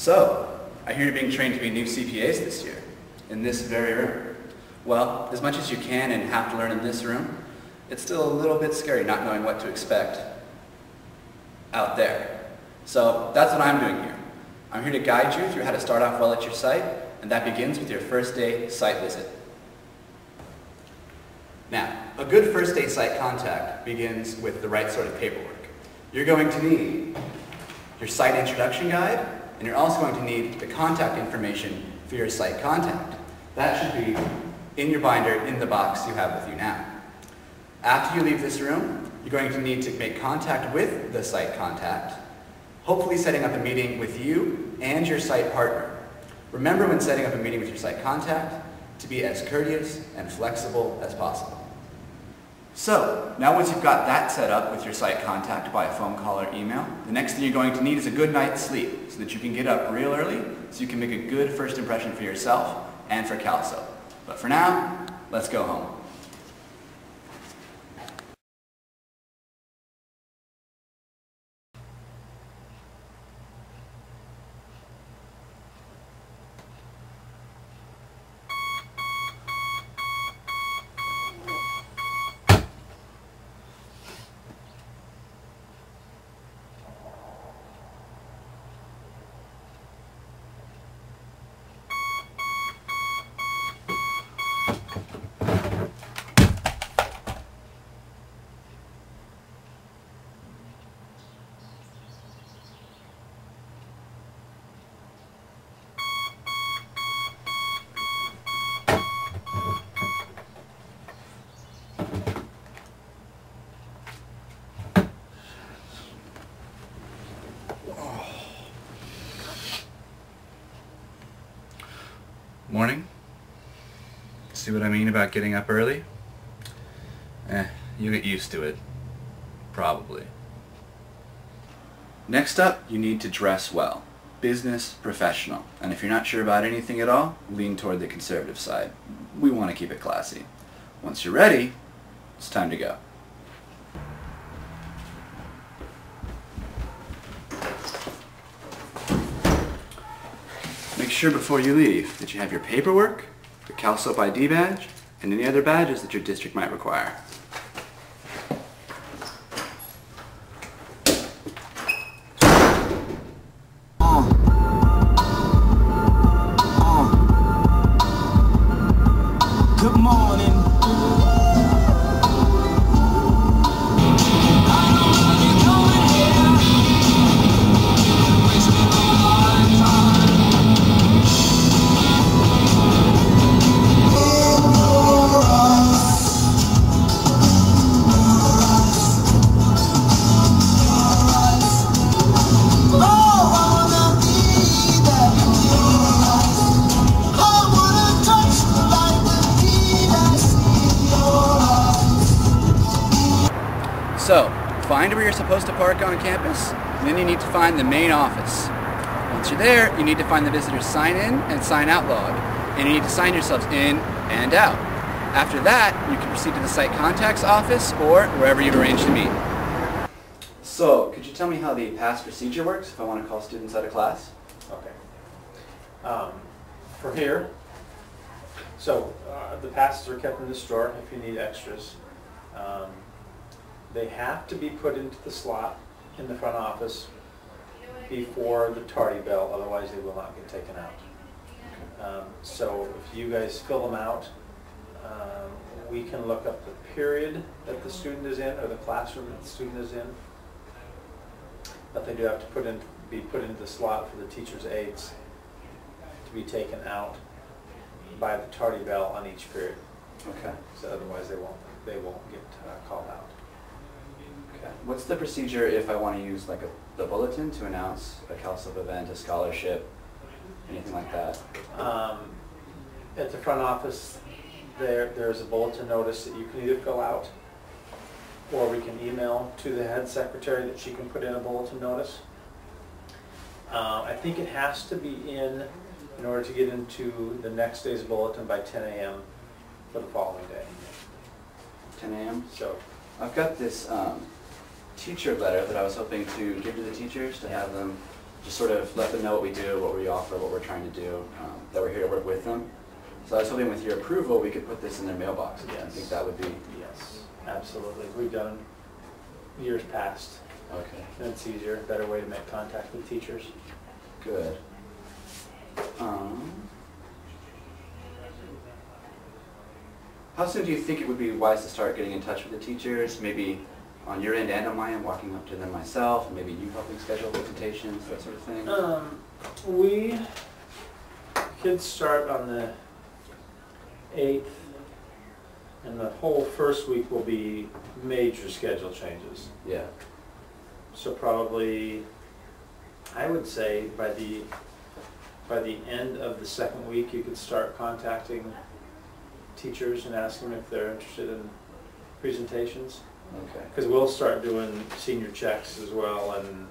So, I hear you're being trained to be new CPAs this year, in this very room. Well, as much as you can and have to learn in this room, it's still a little bit scary not knowing what to expect out there. So that's what I'm doing here. I'm here to guide you through how to start off well at your site, and that begins with your first day site visit. Now, a good first day site contact begins with the right sort of paperwork. You're going to need your site introduction guide, and you're also going to need the contact information for your site contact. That should be in your binder in the box you have with you now. After you leave this room, you're going to need to make contact with the site contact, hopefully setting up a meeting with you and your site partner. Remember when setting up a meeting with your site contact to be as courteous and flexible as possible. So, now once you've got that set up with your site contact by a phone call or email, the next thing you're going to need is a good night's sleep so that you can get up real early so you can make a good first impression for yourself and for CalSO. But for now, let's go home. Morning. See what I mean about getting up early? You get used to it. Probably. Next up, you need to dress well. Business, professional. And if you're not sure about anything at all, lean toward the conservative side. We want to keep it classy. Once you're ready, it's time to go. Make sure before you leave that you have your paperwork, the CalSO ID badge, and any other badges that your district might require. Good morning. So, find where you're supposed to park on campus, and then you need to find the main office. Once you're there, you need to find the visitor's sign in and sign out log, and you need to sign yourselves in and out. After that, you can proceed to the site contact's office or wherever you've arranged to meet. So, could you tell me how the pass procedure works if I want to call students out of class? Okay. From here, so the passes are kept in this drawer if you need extras. They have to be put into the slot in the front office before the tardy bell, otherwise they will not get taken out. So if you guys fill them out, we can look up the period that the student is in or the classroom that the student is in. But they do have to be put into the slot for the teacher's aides to be taken out by the tardy bell on each period. Okay. So otherwise they won't get called out. Okay. What's the procedure if I want to use like the bulletin to announce a CalSO event, a scholarship, anything like that? At the front office, there's a bulletin notice that you can either fill out, or we can email to the head secretary that she can put in a bulletin notice. I think it has to be in order to get into the next day's bulletin by 10 a.m. for the following day. 10 a.m.? So I've got this teacher letter that I was hoping to give to the teachers to have them just sort of let them know what we do, what we offer, what we're trying to do, that we're here to work with them. So I was hoping with your approval we could put this in their mailboxes. Yes. I think that would be... Yes, absolutely. We've done years past. Okay. And it's easier, better way to make contact with teachers. Good. How soon do you think it would be wise to start getting in touch with the teachers? Maybe on your end and on my end, walking up to them myself, maybe you helping schedule presentations, that sort of thing? We could start on the 8th, and the whole first week will be major schedule changes. Yeah. So probably, I would say by the end of the second week, you could start contacting teachers and asking them if they're interested in presentations. Okay. Because we'll start doing senior checks as well, and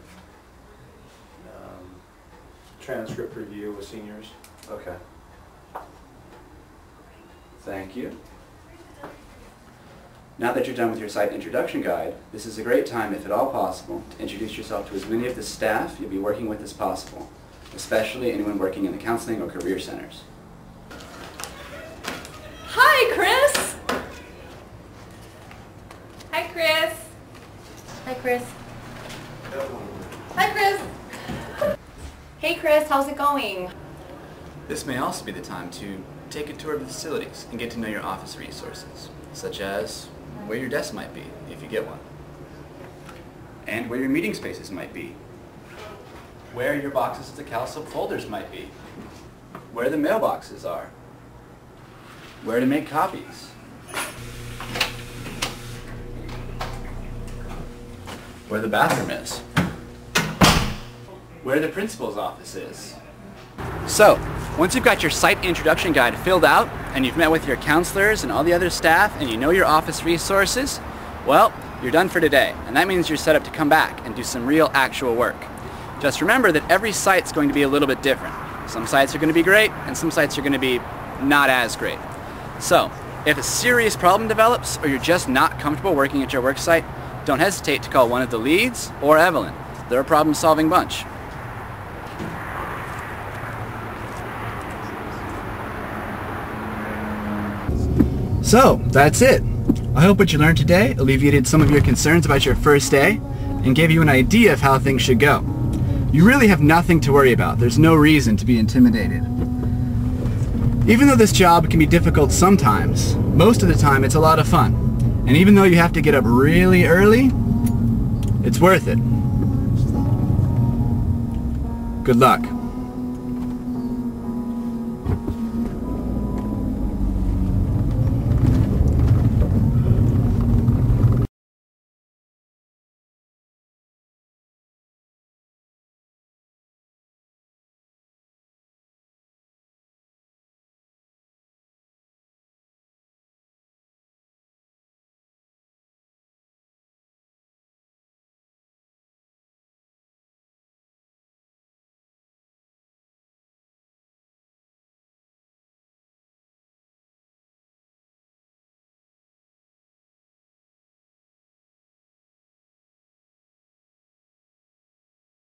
transcript review with seniors. Okay. Thank you. Now that you're done with your site introduction guide, this is a great time, if at all possible, to introduce yourself to as many of the staff you'll be working with as possible, especially anyone working in the counseling or career centers. Hi, Chris! Hi, Chris! Hi, Chris. Hi, Chris! Hey, Chris, how's it going? This may also be the time to take a tour of the facilities and get to know your office resources, such as where your desk might be, if you get one, and where your meeting spaces might be, where your boxes of the CalSub folders might be, where the mailboxes are, where to make copies, where the bathroom is, where the principal's office is. So, once you've got your site introduction guide filled out, and you've met with your counselors and all the other staff, and you know your office resources, well, you're done for today. And that means you're set up to come back and do some real actual work. Just remember that every site's going to be a little bit different. Some sites are going to be great, and some sites are going to be not as great. So, if a serious problem develops, or you're just not comfortable working at your work site, don't hesitate to call one of the leads or Evelyn. They're a problem-solving bunch. So, that's it. I hope what you learned today alleviated some of your concerns about your first day and gave you an idea of how things should go. You really have nothing to worry about. There's no reason to be intimidated. Even though this job can be difficult sometimes, most of the time it's a lot of fun. And even though you have to get up really early, it's worth it. Good luck.